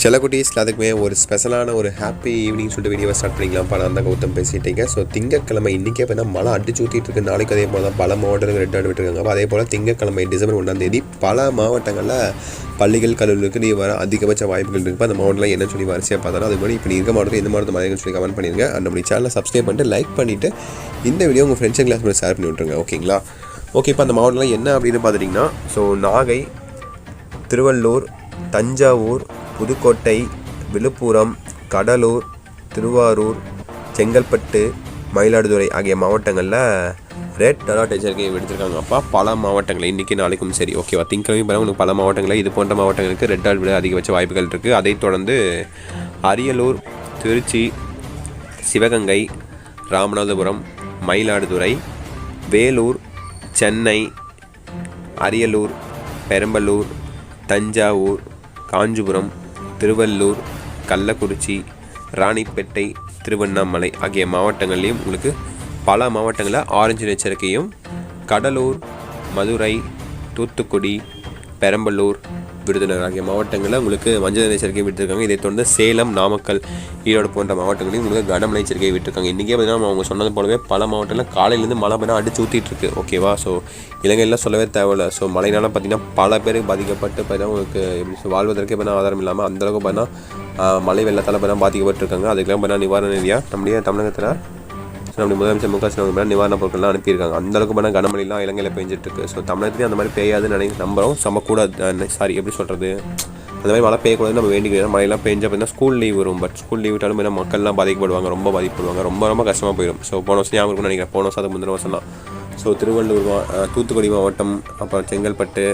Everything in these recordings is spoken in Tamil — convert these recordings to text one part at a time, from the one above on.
செல்லக்குட்டீஸ் எல்லாத்துக்குமே ஒரு ஸ்பெஷலான ஒரு ஹாப்பி ஈவினிங் சொல்லிட்டு வீடியோவை ஸ்டார்ட் பண்ணிக்கலாம்ப்பா. நான் தான் கௌதம் பேசிட்டீங்க. ஸோ திங்கட்கிழமை இன்றைக்கே பார்த்தா மழை அடிச்சு ஊற்றிட்டு இருக்கு. நாளைக்கு அதே போல் தான் பல மாவட்டங்கள் ரெட் அலர்ட் விட்டுருக்காங்க. அப்போ அதே போல் திங்கட்கிழமை டிசம்பர் 1 பல மாவட்டங்களில் பள்ளிகள் கல்லூரிகளுக்கு நீ வர அதிகபட்ச வாய்ப்புகள் இருக்குது. அந்த மாவட்டத்தில் என்ன சொல்லி வரிசையாக பார்த்தாலும் அது மாதிரி இப்போ நீ இருக்க மாவட்டம் எந்த மாவட்டம் மழைகள் சொல்லி கமெண்ட் பண்ணிடுங்க. அந்த நம்ம சேனலை சப்ஸ்கிரைப் பண்ணிட்டு லைக் பண்ணிவிட்டு இந்த வீடியோ உங்கள் ஃப்ரெண்ட்ஸ் கிளாஸ் கூட ஷேர் பண்ணி விட்ருங்க. ஓகேங்களா? ஓகே, இப்போ அந்த மாவட்டம்லாம் என்ன அப்படின்னு பார்த்துட்டிங்கன்னா, ஸோ நாகை, திருவள்ளூர், தஞ்சாவூர், புதுக்கோட்டை, விழுப்புரம், கடலூர், திருவாரூர், செங்கல்பட்டு, மயிலாடுதுறை ஆகிய மாவட்டங்களில் ரெட் அலர்ட் எச்சரிக்கையை விடுத்திருக்காங்க. அப்போ பல மாவட்டங்கள் இன்றைக்கி நாளைக்கும் சரி ஓகேவா. திங்கட்கிழமை பாருங்கள் உங்களுக்கு பல மாவட்டங்களில் இது போன்ற மாவட்டங்களுக்கு ரெட் அலர்ட் விட அதிகபட்ச வாய்ப்புகள் இருக்குது. அதைத் தொடர்ந்து அரியலூர், திருச்சி, சிவகங்கை, ராமநாதபுரம், மயிலாடுதுறை, வேலூர், சென்னை, அரியலூர், பெரம்பலூர், தஞ்சாவூர், காஞ்சிபுரம், திருவள்ளூர், கள்ளக்குறிச்சி, ராணிப்பேட்டை, திருவண்ணாமலை ஆகிய மாவட்டங்கள்லேயும் உங்களுக்கு பல மாவட்டங்களில் ஆரஞ்சு எச்சரிக்கையும், கடலூர், மதுரை, தூத்துக்குடி, பெரம்பலூர், விருதுநகர் ஆகிய மாவட்டங்களில் உங்களுக்கு மஞ்சள் எச்சரிக்கை விட்டுருக்காங்க. இதை தொடர்ந்து சேலம், நாமக்கல், ஈரோடு போன்ற மாவட்டங்களையும் உங்களுக்கு கனமழை எச்சரிக்கை விட்டுருக்காங்க. இன்றைக்கே பார்த்தீங்கன்னா அவங்க சொன்னது போலவே பல மாவட்டங்களில் காலையிலேருந்து மழை பெய்ய அடிச்சு ஊற்றிட்டுருக்கு. ஓகேவா? ஸோ இலங்கையெல்லாம் சொல்லவே தேவையில்லை. ஸோ மழைனால பார்த்திங்கன்னா பல பேர் பாதிக்கப்பட்டு பார்த்தீங்கன்னா உங்களுக்கு எப்படி வாழ்வதற்கே பார்த்தீங்கன்னா ஆதாரம் இல்லாமல் அந்தளவுக்கு பார்த்தீங்கன்னா மழை வெள்ளத்தால் பார்த்தீங்கன்னா பாதிக்கப்பட்டிருக்காங்க. அதுக்கெல்லாம் பார்த்தீங்கன்னா நிவாரண நிதியாக நம்முடைய தமிழகத்தில் நம்முடைய முதலமைச்சர் மு.க.ஸ்டாலின் நிவாரணப் பொருட்கள்லாம் அனுப்பியிருக்காங்க. அந்தளவுக்கு பண்ண கனமழைலாம் இலங்கையில் பெஞ்சிட்ருக்கு. ஸோ தமிழகத்துலேயும் அந்த மாதிரி பெய்யாதுன்னு நம்புகிறோம். சமக்கூடாது எப்படி சொல்கிறது, அந்த மாதிரி மழை பெய்யக்கூடாதுன்னு நம்ம வேண்டிக்கிறோம். மழையெல்லாம் பெஞ்சா அப்படின்னா ஸ்கூல் லீவ் வரும். பட் ஸ்கூல் லீவ் விட்டாலும் என்ன மக்கள்லாம் பாதிக்கப்படுவாங்க, ரொம்ப பாதிக்கப்படுவாங்க, ரொம்ப கஷ்டமாக போயிடும். ஸோ போன வருஷம் ஞாபகம் இருக்குன்னு நினைக்கிறேன். போன வருஷம் அது முந்தின வருஷம்லாம். ஸோ திருவள்ளூர், தூத்துக்குடி மாவட்டம், அப்புறம் செங்கல்பட்டு,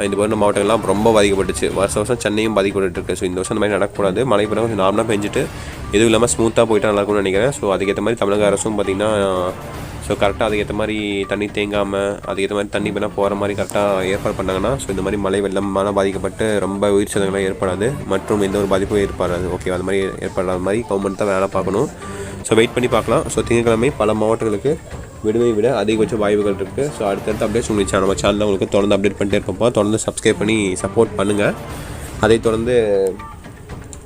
இந்த போன்ற மாவட்டங்கள்லாம் ரொம்ப பாதிக்கப்பட்டுச்சு. வருஷம் சென்னையும் பாதிக்கப்பட்டுருக்கு. ஸோ இந்த வருஷம் அந்த மாதிரி நடக்கக்கூடாது. மழை பெய்ய கொஞ்சம் நார்மலாக பெஞ்சிட்டு எதுவும் இல்லாமல் ஸ்மூத்தாக போயிட்டா நல்லாயிருக்கும்னு நினைக்கிறேன். ஸோ அதுக்கேற்ற மாதிரி தமிழக அரசும் பார்த்திங்கன்னா ஸோ கரெக்டாக அதுக்கேற்ற மாதிரி தண்ணி தேங்காமல் அதுக்கேற்ற மாதிரி தண்ணி பண்ணால் போகிற மாதிரி கரெக்டாக ஏற்பாடு பண்ணாங்கன்னா ஸோ இந்த மாதிரி மழை வெள்ளமான பாதிக்கப்பட்டு ரொம்ப உயிர் சேதங்கள்லாம் ஏற்படாது மற்றும் எந்த ஒரு பாதிப்பும் ஏற்படாது. ஓகே, அது மாதிரி ஏற்படாத மாதிரி கவர்மெண்ட் தான் வேலை பார்க்கணும். ஸோ வெயிட் பண்ணி பார்க்கலாம். ஸோ திங்கட்கிழமை பல மாவட்டங்களுக்கு விடுவை விட அதிகபட்ச வாய்ப்புகள் இருக்குது. ஸோ அடுத்தடுத்த அப்டேட்ஸ் உங்களுக்கு நம்ம சேனலில் உங்களுக்கு தொடர்ந்து அப்டேட் பண்ணிட்டே இருப்போம்ப்பா. தொடர்ந்து சப்ஸ்கிரைப் பண்ணி சப்போர்ட் பண்ணுங்கள். அதை தொடர்ந்து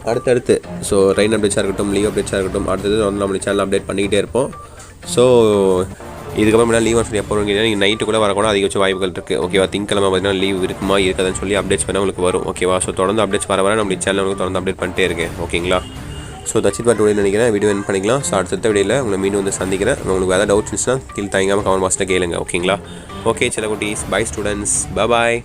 அடுத்தடுத்து ஸோ ரெயின் அப்டேட்ஸாக இருக்கட்டும், லீவ் அப்டேட்ஸாக இருக்கட்டும், அடுத்தது வந்து நம்ம சேனல் அப்டேட் பண்ணிக்கிட்டே இருப்போம். ஸோ இதுக்கப்புறம் லீவ் சொல்லி எப்போ வருவீங்கன்னா நீங்கள் நைட்டு கூட வரக்கூட அதிகபட்ச வாய்ப்புகள் இருக்குது. ஓகேவா? திங்கக்கிழமை பார்த்தீங்கன்னா லீவ் இருக்குமா இருக்காதுன்னு சொல்லி அப்டேட்ஸ் பண்ணால் உங்களுக்கு வரும். ஓகேவா? ஸோ தொடர்ந்து அப்டேட்ஸ் வர நம்ம சேனல் உங்களுக்கு தொடர்ந்து அப்டேட் பண்ணிட்டே இருக்கேன். ஓகேங்களா? ஸோ தட்ஸ் இட் வீடியோ நினைக்கிறேன். வீடியோ என்ன பண்ணிக்கலாம். ஸோ அடுத்த வீடியோவில் உங்களை மீண்டும் வந்து சந்திக்கிறேன். உங்களுக்கு வேறு டவுட்ஸ் இருந்துச்சுன்னா கீழே தயங்காமல் கமெண்ட் பாக்ஸில் கேளுங்க. ஓகேங்களா? ஓகே செல்லக்குட்டீஸ், பை ஸ்டூடெண்ட்ஸ், பாய்.